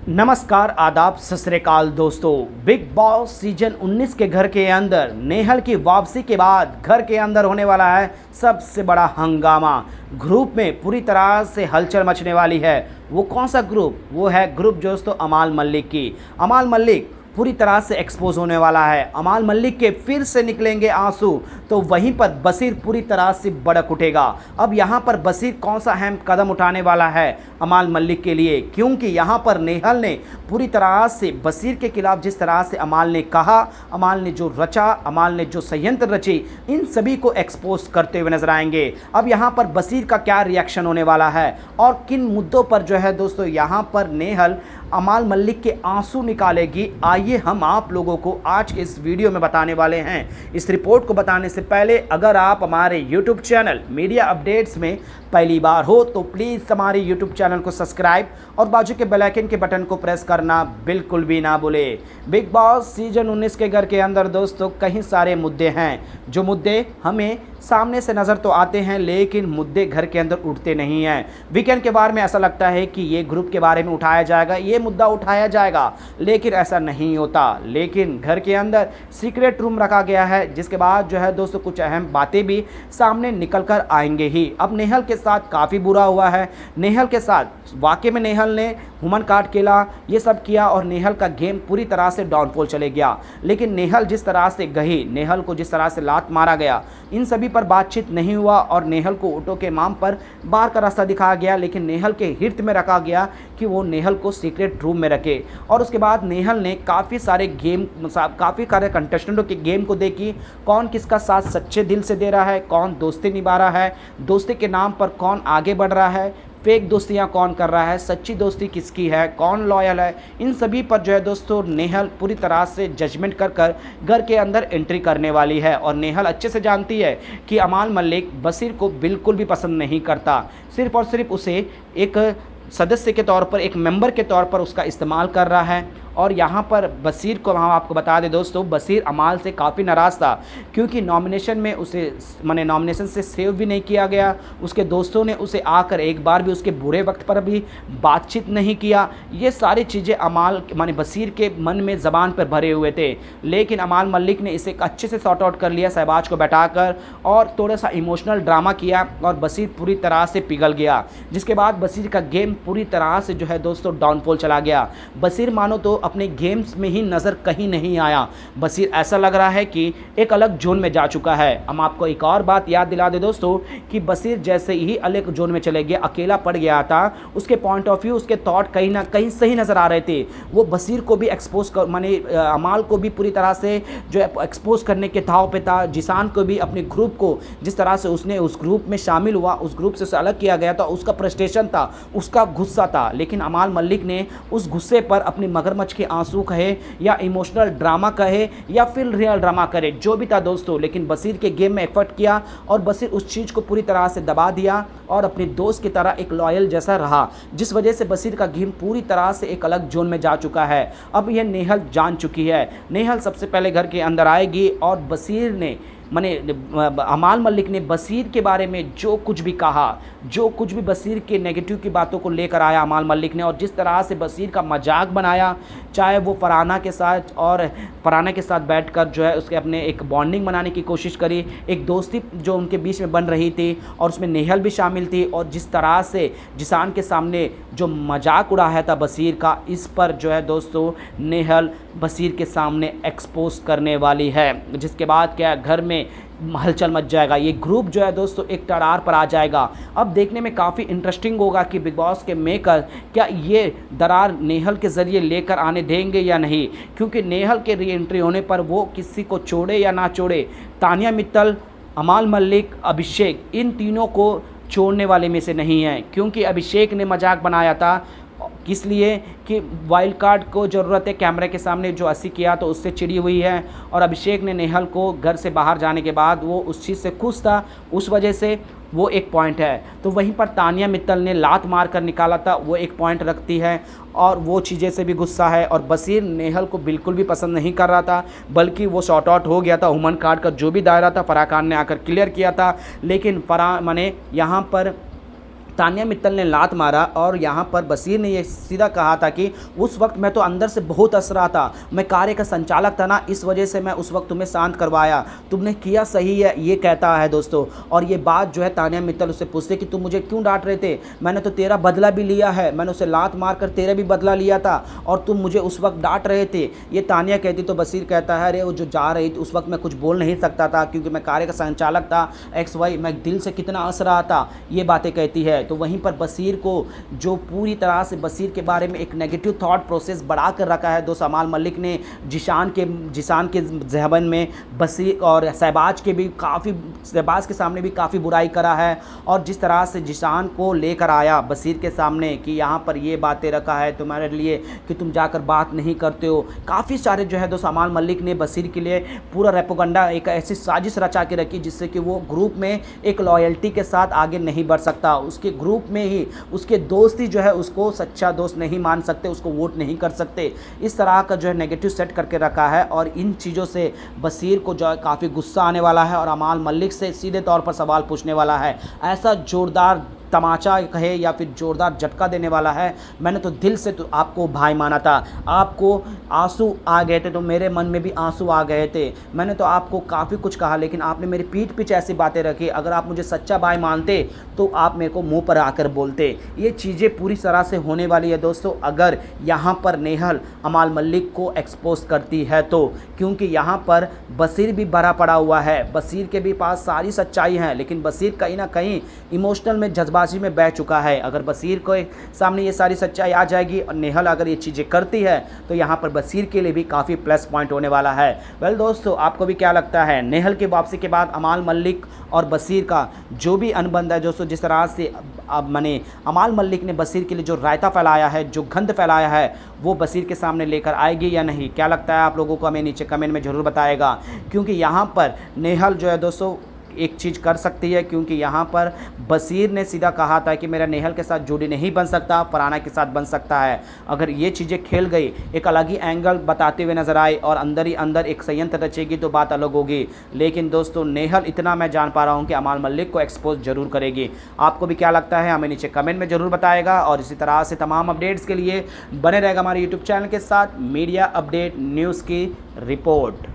नमस्कार, आदाब, सत श्री अकाल दोस्तों। बिग बॉस सीजन 19 के घर के अंदर नेहल की वापसी के बाद घर के अंदर होने वाला है सबसे बड़ा हंगामा। ग्रुप में पूरी तरह से हलचल मचने वाली है। वो कौन सा ग्रुप? वो है ग्रुप दोस्तों अमाल मलिक की। अमाल मलिक पूरी तरह से एक्सपोज होने वाला है। अमाल मलिक के फिर से निकलेंगे आंसू, तो वहीं पर बसीर पूरी तरह से भड़क उठेगा। अब यहाँ पर बसीर कौन सा अहम कदम उठाने वाला है अमाल मलिक के लिए, क्योंकि यहाँ पर नेहल ने पूरी तरह से बसीर के खिलाफ जिस तरह से अमाल ने कहा, अमाल ने जो रचा, अमाल ने जो संयंत्र रची, इन सभी को एक्सपोज करते हुए नजर आएंगे। अब यहाँ पर बसीर का क्या रिएक्शन होने वाला है और किन मुद्दों पर जो है दोस्तों यहाँ पर नेहल अमाल मलिक के आंसू निकालेगी, आइए हम आप लोगों को आज के इस वीडियो में बताने वाले हैं। इस रिपोर्ट को बताने से पहले अगर आप हमारे यूट्यूब चैनल मीडिया अपडेट्स में पहली बार हो तो प्लीज़ हमारे यूट्यूब चैनल को सब्सक्राइब और बाजू के बेल आइकन के बटन को प्रेस करना बिल्कुल भी ना भूले। बिग बॉस सीजन 19 के घर के अंदर दोस्तों कई सारे मुद्दे हैं, जो मुद्दे हमें सामने से नज़र तो आते हैं लेकिन मुद्दे घर के अंदर उठते नहीं हैं। वीकेंड के बारे में ऐसा लगता है कि ये ग्रुप के बारे में उठाया जाएगा, ये मुद्दा उठाया जाएगा, लेकिन ऐसा नहीं होता। लेकिन घर के अंदर सीक्रेट रूम रखा गया है, जिसके बाद जो है दोस्तों कुछ अहम बातें भी सामने निकल कर आएंगे ही। अब नेहल के साथ काफ़ी बुरा हुआ है। नेहल के साथ वाकई में नेहल ने ह्यूमन कार्ड खेला, ये सब किया और नेहल का गेम पूरी तरह से डाउनफॉल चले गया। लेकिन नेहल जिस तरह से गई, नेहल को जिस तरह से लात मारा गया, इन सभी पर बातचीत नहीं हुआ और नेहल को ऑटो के नाम पर बाहर का रास्ता दिखाया गया। लेकिन नेहल के हित में रखा गया कि वो नेहल को सीक्रेट रूम में रखे। और उसके बाद नेहल ने काफ़ी सारे कंटेस्टेंटों के गेम को देखी, कौन किसका साथ सच्चे दिल से दे रहा है, कौन दोस्ती निभा रहा है, दोस्ती के नाम पर कौन आगे बढ़ रहा है, फेक दोस्तियाँ कौन कर रहा है, सच्ची दोस्ती किसकी है, कौन लॉयल है, इन सभी पर जो है दोस्तों नेहल पूरी तरह से जजमेंट कर घर के अंदर एंट्री करने वाली है। और नेहल अच्छे से जानती है कि अमाल मलिक बसीर को बिल्कुल भी पसंद नहीं करता, सिर्फ और सिर्फ उसे एक सदस्य के तौर पर, एक मेंबर के तौर पर उसका इस्तेमाल कर रहा है। और यहाँ पर बसीर को हम आपको बता दें दोस्तों, बसीर अमाल से काफ़ी नाराज़ था क्योंकि नॉमिनेशन में उसे नॉमिनेशन से सेव भी नहीं किया गया। उसके दोस्तों ने उसे आकर एक बार भी उसके बुरे वक्त पर भी बातचीत नहीं किया। ये सारी चीज़ें अमाल बसीर के मन में ज़बान पर भरे हुए थे। लेकिन अमाल मलिक ने इसे अच्छे से सॉर्ट आउट कर लिया शहबाज को बैठाकर, और थोड़ा सा इमोशनल ड्रामा किया और बसीर पूरी तरह से पिघल गया। जिसके बाद बसीर का गेम पूरी तरह से जो है दोस्तों डाउनफॉल चला गया। बसीर मानो तो अपने गेम्स में ही नज़र कहीं नहीं आया। बसीर ऐसा लग रहा है कि एक अलग जोन में जा चुका है। हम आपको एक और बात याद दिला दे दोस्तों कि बसीर जैसे ही अलग जोन में चले गया, अकेला पड़ गया था, उसके पॉइंट ऑफ व्यू, उसके थॉट कहीं ना कहीं सही नज़र आ रहे थे। वो बसीर को भी एक्सपोज कर अमाल को भी पूरी तरह से जो है एक्सपोज करने के थाव पे था। जिसान को भी अपने ग्रुप को जिस तरह से उसने उस ग्रुप में शामिल हुआ, उस ग्रुप से उसे अलग किया गया था, उसका फ्रस्ट्रेशन था, उसका गुस्सा था। लेकिन अमाल मलिक ने उस गुस्से पर अपनी मगरमच्छ के आंसू कहे या इमोशनल ड्रामा कहे या फिर रियल ड्रामा करे, जो भी था दोस्तों, लेकिन बसीर के गेम में एफर्ट किया और बसीर उस चीज़ को पूरी तरह से दबा दिया और अपने दोस्त की तरह एक लॉयल जैसा रहा, जिस वजह से बसीर का गेम पूरी तरह से एक अलग जोन में जा चुका है। अब यह नेहल जान चुकी है। नेहल सबसे पहले घर के अंदर आएगी और बसीर ने अमाल मलिक ने बसीर के बारे में जो कुछ भी कहा, जो कुछ भी बसीर के नेगेटिव की बातों को लेकर आया अमाल मलिक ने, और जिस तरह से बसीर का मजाक बनाया, चाहे वो फरहाना के साथ बैठकर जो है उसके अपने एक बॉन्डिंग बनाने की कोशिश करी, एक दोस्ती जो उनके बीच में बन रही थी और उसमें नेहल भी शामिल थी, और जिस तरह से जिसान के सामने जो मजाक उड़ाया था बसीर का, इस पर जो है दोस्तों नेहल बसीर के सामने एक्सपोज करने वाली है। जिसके बाद क्या घर में हलचल मच जाएगा, ये ग्रुप जो है दोस्तों एक टरार पर आ जाएगा। अब देखने में काफ़ी इंटरेस्टिंग होगा कि बिग बॉस के मेकर क्या ये दरार नेहल के ज़रिए लेकर आने देंगे या नहीं, क्योंकि नेहल के री एंट्री होने पर वो किसी को छोड़े या ना छोड़े, तानिया मित्तल, अमाल मलिक, अभिषेक, इन तीनों को छोड़ने वाले में से नहीं है। क्योंकि अभिषेक ने मजाक बनाया था, किस लिए कि वाइल्ड कार्ड को ज़रूरत है, कैमरे के सामने जो 80 किया तो उससे चिड़ी हुई है, और अभिषेक ने नेहल को घर से बाहर जाने के बाद वो उस चीज़ से खुश था, उस वजह से वो एक पॉइंट है। तो वहीं पर तानिया मित्तल ने लात मार कर निकाला था, वो एक पॉइंट रखती है और वो चीज़ें से भी गुस्सा है। और बसीर नेहल को बिल्कुल भी पसंद नहीं कर रहा था, बल्कि वो शॉर्ट आउट हो गया था। ह्यूमन कार्ड का जो भी दायरा था फराह खान ने आकर क्लियर किया था, लेकिन फराह यहाँ पर तानिया मित्तल ने लात मारा और यहाँ पर बशीर ने ये सीधा कहा था कि उस वक्त मैं तो अंदर से बहुत हंस रहा था, मैं कार्य का संचालक था ना, इस वजह से मैं उस वक्त तुम्हें शांत करवाया, तुमने किया सही है, ये कहता है दोस्तों। और ये बात जो है तानिया मित्तल उससे पूछते कि तुम मुझे क्यों डांट रहे थे, मैंने तो तेरा बदला भी लिया है, मैंने उसे लात मार कर तेरा भी बदला लिया था और तुम मुझे उस वक्त डांट रहे थे, ये तानिया कहती। तो बशीर कहता है अरे वो जो जा रही थी उस वक्त मैं कुछ बोल नहीं सकता था क्योंकि मैं कार्य का संचालक था, XY, मैं दिल से कितना हंस रहा था, ये बातें कहती है। तो वहीं पर बशीर को जो पूरी तरह से बशीर के बारे में एक नेगेटिव थॉट प्रोसेस बढ़ा कर रखा है दोस्त अमाल मलिक ने जिशान के ज़हन में बशीर और शहबाज के सामने भी काफ़ी बुराई करा है। और जिस तरह से जिशान को लेकर आया बशीर के सामने कि यहाँ पर ये बातें रखा है तुम्हारे लिए कि तुम जाकर बात नहीं करते हो, काफ़ी सारे जो है दोस्त अमाल मलिक ने बशीर के लिए पूरा रेपोगंडा एक ऐसी साजिश रचा के रखी जिससे कि वो ग्रुप में एक लॉयल्टी के साथ आगे नहीं बढ़ सकता, उसके ग्रुप में ही उसके दोस्त ही जो है उसको सच्चा दोस्त नहीं मान सकते, उसको वोट नहीं कर सकते। इस तरह का जो है नेगेटिव सेट करके रखा है और इन चीज़ों से बशीर को जो है काफ़ी गुस्सा आने वाला है और अमाल मलिक से सीधे तौर पर सवाल पूछने वाला है। ऐसा जोरदार तमाचा कहे या फिर जोरदार झटका देने वाला है। मैंने तो दिल से तो आपको भाई माना था, आपको आंसू आ गए थे तो मेरे मन में भी आंसू आ गए थे, मैंने तो आपको काफ़ी कुछ कहा लेकिन आपने मेरी पीठ पीछे ऐसी बातें रखी, अगर आप मुझे सच्चा भाई मानते तो आप मेरे को मुंह पर आकर बोलते। ये चीज़ें पूरी तरह से होने वाली है दोस्तों अगर यहाँ पर नेहल अमाल मलिक को एक्सपोज करती है तो, क्योंकि यहाँ पर बशीर भी भरा पड़ा हुआ है, बशीर के भी पास सारी सच्चाई है लेकिन बशीर कहीं ना कहीं इमोशनल में जज्बाती में बह चुका है। अगर बशीर को सामने ये सारी सच्चाई आ जाएगी और नेहल अगर ये चीज़ें करती है तो यहाँ पर बशीर के लिए भी काफ़ी प्लस पॉइंट होने वाला है। वेल दोस्तों, आपको भी क्या लगता है नेहल की वापसी के बाद अमाल मलिक और बशीर का जो भी अनुबंध है दोस्तों, जिस तरह से अब मैंने अमाल मलिक ने बशीर के लिए जो रायता फैलाया है, जो गंध फैलाया है, वो बशीर के सामने लेकर आएगी या नहीं, क्या लगता है आप लोगों को हमें नीचे कमेंट में ज़रूर बताएगा। क्योंकि यहाँ पर नेहल जो है दोस्तों एक चीज़ कर सकती है, क्योंकि यहाँ पर बशीर ने सीधा कहा था कि मेरा नेहल के साथ जोड़ी नहीं बन सकता, फरहाना के साथ बन सकता है। अगर ये चीज़ें खेल गई, एक अलग ही एंगल बताते हुए नजर आए और अंदर ही अंदर एक संयंत्र रचेगी तो बात अलग होगी। लेकिन दोस्तों नेहल इतना मैं जान पा रहा हूँ कि अमाल मलिक को एक्सपोज जरूर करेगी। आपको भी क्या लगता है हमें नीचे कमेंट में ज़रूर बताएगा और इसी तरह से तमाम अपडेट्स के लिए बने रहेगा हमारे यूट्यूब चैनल के साथ मीडिया अपडेट न्यूज़ की रिपोर्ट।